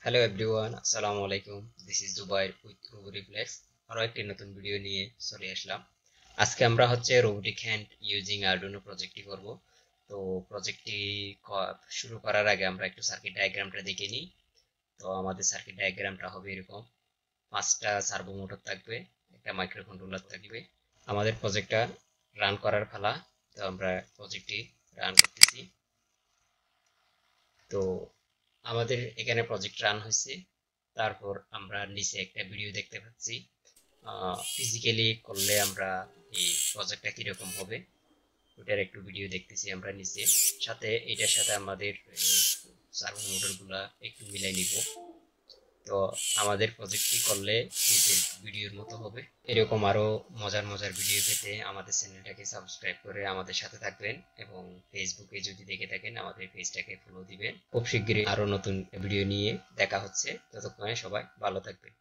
Hello everyone, আসসালামু আলাইকুম। This is Zubair with RoboReflex. আরো একটি নতুন ভিডিও নিয়ে চলে আসলাম। আজকে আমরা রোবোটিক হ্যান্ড ইউজিং আরডুইনো প্রজেক্টটি করব। তো প্রজেক্টটি শুরু করার আগে আমরা একটু সার্কিট ডায়াগ্রামটা দেখে নিই। তো আমাদের সার্কিট ডায়াগ্রামটা হবে এরকম: 5টা সার্ভো মোটর থাকবে, একটা মাইক্রো কন্ট্রোলার থাকবে। আমাদের প্রজেক্টটা রান করার পালা। তো আমরা প্রজেক্টটি রান করতেছি। তো আমাদের এখানে প্রজেক্ট রান হয়েছে। তারপর আমরা নিচে একটা ভিডিও দেখতে পাচ্ছি। ফিজিক্যালি করলে আমরা এই প্রজেক্টটা কিরকম হবে ওটার একটু ভিডিও দেখতেছি আমরা নিচে। সাথে এটার সাথে আমাদের সার্ভো মোটর গুলা একটু মিলাই নিব। তো আমাদের প্রজেক্টটি করলে নিজের ভিডিওর মতো হবে। এরকম আরো মজার মজার ভিডিও পেতে আমাদের চ্যানেলটাকে সাবস্ক্রাইব করে আমাদের সাথে থাকবেন, এবং ফেসবুকে যদি দেখে থাকেন আমাদের পেজটাকে ফলো দিবেন। খুব শিগগিরই আরো নতুন ভিডিও নিয়ে দেখা হচ্ছে। ততক্ষণে সবাই ভালো থাকবেন।